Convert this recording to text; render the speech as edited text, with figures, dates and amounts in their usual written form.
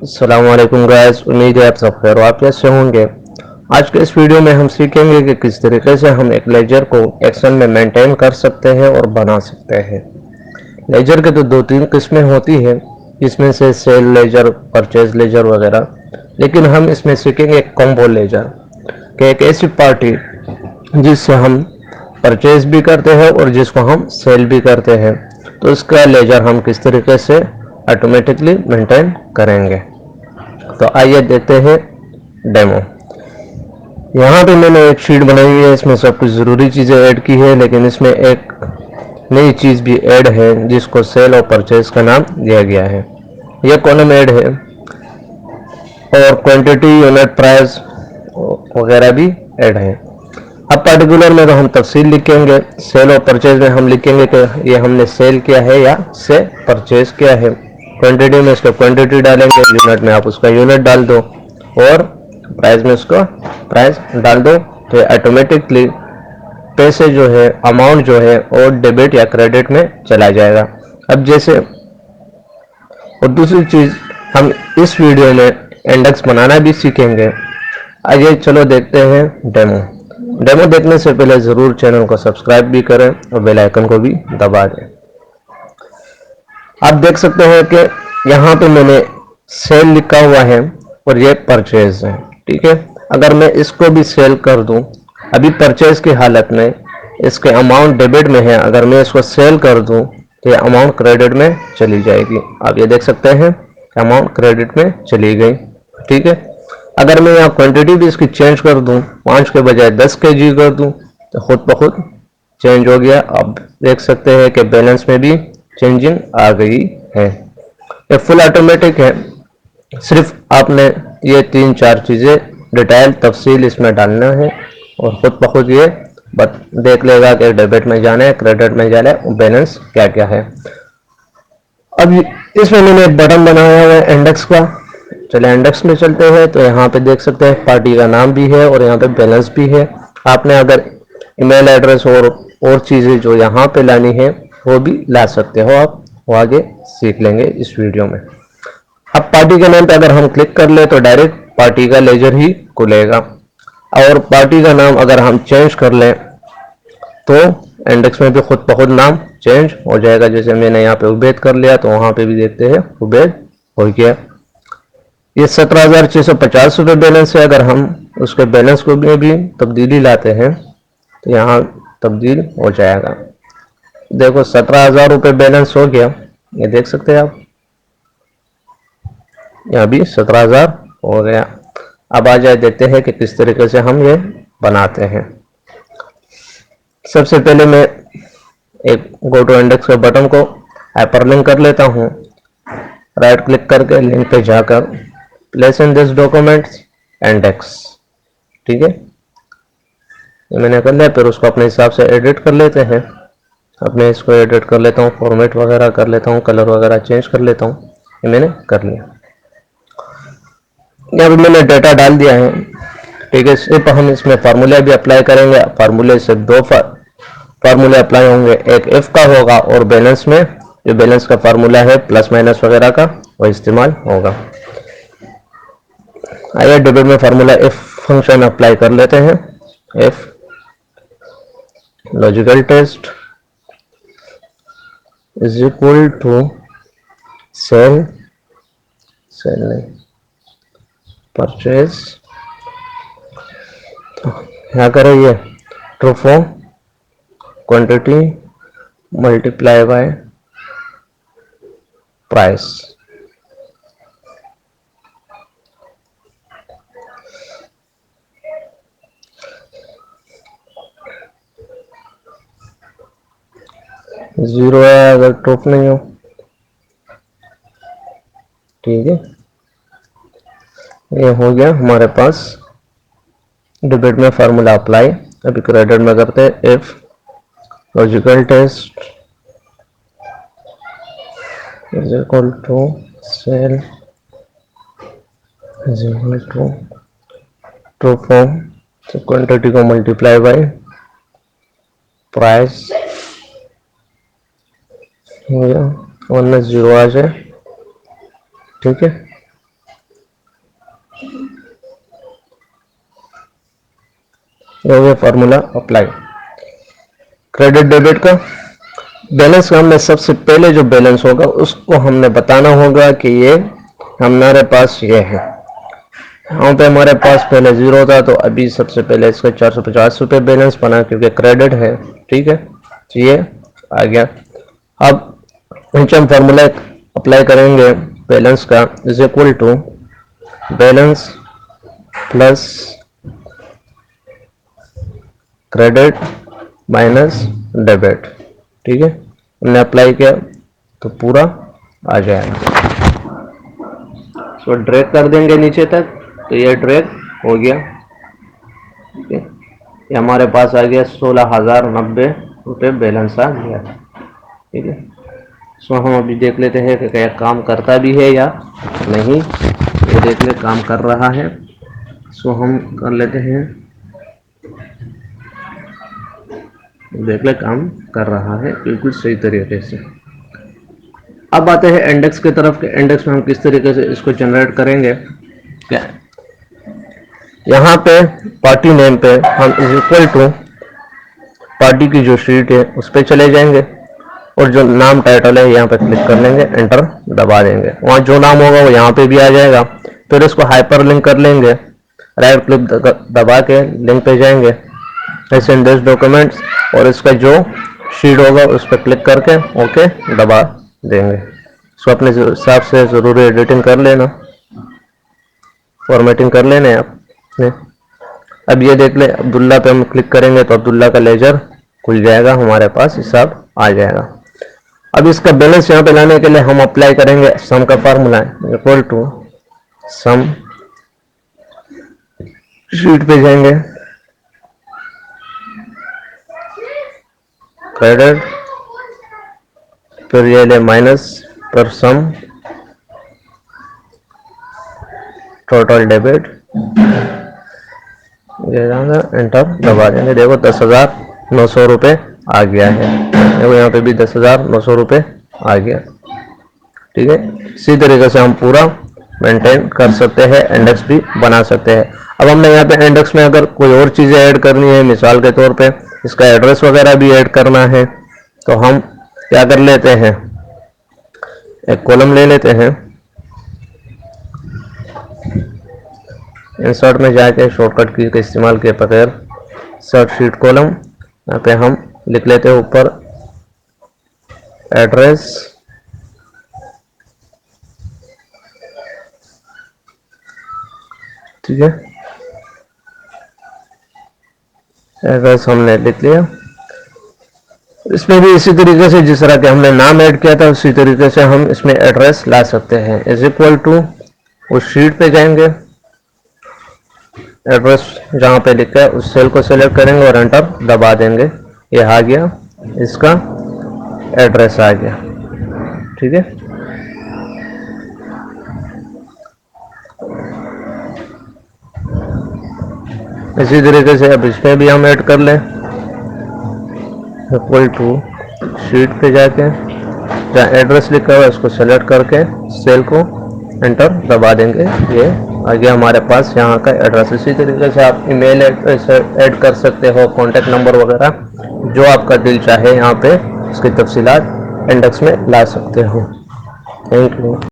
अस्सलाम वालेकुम गाइस, उम्मीद है आप सब खैर वाफियत से होंगे। आज के इस वीडियो में हम सीखेंगे कि किस तरीके से हम एक लेजर को एक्सेल में मेंटेन कर सकते हैं और बना सकते हैं। लेजर के तो दो तीन किस्में होती हैं, जिसमें से सेल लेजर, परचेज लेजर वगैरह। लेकिन हम इसमें सीखेंगे एक कॉम्बो लेजर, कि एक ऐसी पार्टी जिससे हम परचेज भी करते हैं और जिसको हम सेल भी करते हैं, तो इसका लेजर हम किस तरीके से ऑटोमेटिकली मेंटेन करेंगे। तो आइए देखते हैं डेमो। यहाँ पे मैंने एक शीट बनाई है, इसमें सब कुछ ज़रूरी चीज़ें ऐड की है, लेकिन इसमें एक नई चीज़ भी ऐड है जिसको सेल और परचेज का नाम दिया गया है। यह कॉलम ऐड है और क्वांटिटी, यूनिट, प्राइस वगैरह भी ऐड है। अब पर्टिकुलर में तो हम तफसील लिखेंगे, सेल और परचेज में हम लिखेंगे कि ये हमने सेल किया है या से परचेज किया है। क्वांटिटी में इसका क्वांटिटी डालेंगे, यूनिट में आप उसका यूनिट डाल दो और प्राइस में उसका प्राइस डाल दो, तो ऑटोमेटिकली पैसे जो है, अमाउंट जो है और डेबिट या क्रेडिट में चला जाएगा। अब जैसे, और दूसरी चीज़, हम इस वीडियो में इंडेक्स बनाना भी सीखेंगे। आइए चलो देखते हैं डेमो। डेमो देखने से पहले ज़रूर चैनल को सब्सक्राइब भी करें और बेल आइकन को भी दबा दें। आप देख सकते हैं कि यहाँ पे मैंने सेल लिखा हुआ है और ये परचेज है। ठीक है, अगर मैं इसको भी सेल कर दूं, अभी परचेज की हालत में इसके अमाउंट डेबिट में है, अगर मैं इसको सेल कर दूं तो ये अमाउंट क्रेडिट में चली जाएगी। आप ये देख सकते हैं अमाउंट क्रेडिट में चली गई। ठीक है, अगर मैं यहाँ क्वांटिटी भी इसकी चेंज कर दूं, 5 के बजाय 10 kg कर दूं, तो खुद ब खुद चेंज हो गया। आप देख सकते हैं कि बैलेंस में भी चेंजिंग आ गई है। ये फुल ऑटोमेटिक है, सिर्फ आपने ये 3-4 चीज़ें डिटेल तफसील इसमें डालना है और खुद ब खुद ये देख लेगा कि डेबिट में जाना है, क्रेडिट में जाना है, बैलेंस क्या क्या है। अब इसमें मैंने एक बटन बनाया हुआ है इंडेक्स का। चले इंडेक्स में चलते हैं, तो यहाँ पे देख सकते हैं पार्टी का नाम भी है और यहाँ पे बैलेंस भी है। आपने अगर ईमेल एड्रेस और चीज़ें जो यहाँ पे लानी है वो भी ला सकते हो आप, वो आगे सीख लेंगे इस वीडियो में। अब पार्टी के नाम पे अगर हम क्लिक कर ले तो डायरेक्ट पार्टी का लेजर ही खुलेगा, और पार्टी का नाम अगर हम चेंज कर लें तो इंडेक्स में भी खुद ब खुद नाम चेंज हो जाएगा। जैसे मैंने यहाँ पे उबैद कर लिया तो वहाँ पे भी देखते हैं उबैद हो गया। ये 17,650 रुपये बैलेंस है। अगर हम उसके बैलेंस को भी तब्दीली लाते हैं तो यहाँ तब्दील हो जाएगा। देखो 17,000 रुपये बैलेंस हो गया, ये देख सकते हैं आप, यहाँ भी 17,000 हो गया। अब आ जाए देखते हैं कि किस तरीके से हम ये बनाते हैं। सबसे पहले मैं एक गो टू इंडेक्स के बटन को हाइपरलिंक कर लेता हूँ। राइट क्लिक करके लिंक पे जाकर place in this document index. ठीक है, ये मैंने कर लिया। फिर उसको अपने हिसाब से एडिट कर लेते हैं। अपने इसको एडिट कर लेता हूँ, फॉर्मेट वगैरह कर लेता हूँ, कलर वगैरह चेंज कर लेता हूँ। ये मैंने कर लिया। यहाँ पे मैंने डेटा डाल दिया है। ठीक है, सिर्फ हम इसमें फार्मूले भी अप्लाई करेंगे। फार्मूले से दो फार्मूले अप्लाई होंगे, एक एफ का होगा और बैलेंस में जो बैलेंस का फार्मूला है प्लस माइनस वगैरह का, वो इस्तेमाल होगा। आइए डेबिट में फार्मूला एफ फंक्शन अप्लाई कर लेते हैं। If logical test is equal to sale, sale नहीं, परचेज। तो क्या करें, ये true for quantity multiply by price. Zero है अगर ट्रूफ नहीं हो। ठीक है, ये हो गया हमारे पास डेबिट में फार्मूला अप्लाई। अभी क्रेडिट में करते हैं if logical test is equal to sale is equal to true form, तो क्वांटिटी को मल्टीप्लाई बाय प्राइस हो गया, वन में जीरो आ जाए। ठीक है, ये हो गया फार्मूला अप्लाई। क्रेडिट डेबिट का बैलेंस का हमने सबसे पहले जो बैलेंस होगा उसको हमने बताना होगा कि ये हमारे पास ये है। यहाँ पे हमारे पास पहले 0 था, तो अभी सबसे पहले इसका 450 रुपये बैलेंस बना क्योंकि क्रेडिट है। ठीक है, तो ये आ गया। अब नीचे हम फार्मूला अप्लाई करेंगे बैलेंस का, is equal to balance plus credit minus debit. ठीक है, हमने अप्लाई किया तो पूरा आ जाएगा। इसको ड्रैग कर देंगे नीचे तक, तो ये ड्रैग हो गया। ठीक है, ये हमारे पास आ गया 16,090 रुपये बैलेंस आ गया। ठीक है, सो हम अभी देख लेते हैं कि क्या काम करता भी है या नहीं। ये देख ले काम कर रहा है, सो हम कर लेते हैं, देख ले काम कर रहा है बिल्कुल सही तरीके से। अब आते हैं इंडेक्स की तरफ के इंडेक्स में हम किस तरीके से इसको जनरेट करेंगे। क्या यहाँ पे पार्टी नेम पे हम इज इक्वल टू पार्टी की जो शीट है उस पर चले जाएंगे और जो नाम टाइटल है यहाँ पे क्लिक कर लेंगे, एंटर दबा देंगे। वहाँ जो नाम होगा वो यहाँ पे भी आ जाएगा। फिर इसको हाइपर लिंक कर लेंगे, राइट क्लिक दबा के लिंक पे जाएंगे, ऐसे इंडेक्स डॉक्यूमेंट्स, और इसका जो शीट होगा उस पर क्लिक करके ओके दबा देंगे। इसको अपने हिसाब से ज़रूरी एडिटिंग कर लेना, फॉर्मेटिंग कर लेना आपने। अब ये देख ले, अब्दुल्ला पे हम क्लिक करेंगे तो अब्दुल्ला का लेजर खुल जाएगा, हमारे पास हिसाब आ जाएगा। अब इसका बैलेंस यहाँ पे लाने के लिए हम अप्लाई करेंगे सम का फार्मूला है इक्वल टू सम, शीट पे जाएंगे, क्रेडिट, फिर ये ले माइनस पर सम टोटल डेबिट, ये एंटर दबा देंगे। देखो 10,900 रुपये आ गया है। देखो यहाँ पे भी 10,900 रुपये आ गया। ठीक है, इसी तरीके से हम पूरा मेंटेन कर सकते हैं, इंडेक्स भी बना सकते हैं। अब हमने यहाँ पे इंडेक्स में अगर कोई और चीज़ें ऐड करनी है, मिसाल के तौर पे इसका एड्रेस वगैरह भी ऐड करना है, तो हम क्या कर लेते हैं, एक कॉलम ले लेते हैं, इंसर्ट में जाके शॉर्टकट की का इस्तेमाल के बगैर सर्च शीट कॉलम, यहाँ पे हम लिख लेते हैं ऊपर एड्रेस, ठीक है, एड्रेस हमने लिख लिया। इसमें भी इसी तरीके से जिस तरह के हमने नाम ऐड किया था उसी तरीके से हम इसमें एड्रेस ला सकते हैं। इज इक्वल टू उस शीट पे जाएंगे, एड्रेस जहाँ पे लिखा है उस सेल को सिलेक्ट करेंगे और एंटर दबा देंगे। ये आ गया, इसका एड्रेस आ गया। ठीक है, इसी तरीके से अब इसमें भी हम ऐड कर लें, इक्वल टू शीट पे जाके जहाँ एड्रेस लिखा हुआ है उसको सेलेक्ट करके सेल को एंटर दबा देंगे। ये आ गया हमारे पास यहाँ का एड्रेस। इसी तरीके से आप ईमेल एड्रेस ऐड कर सकते हो, कॉन्टैक्ट नंबर वगैरह, जो आपका दिल चाहे यहाँ पे इसकी तफसीलात इंडेक्स में ला सकते हो। Thank you.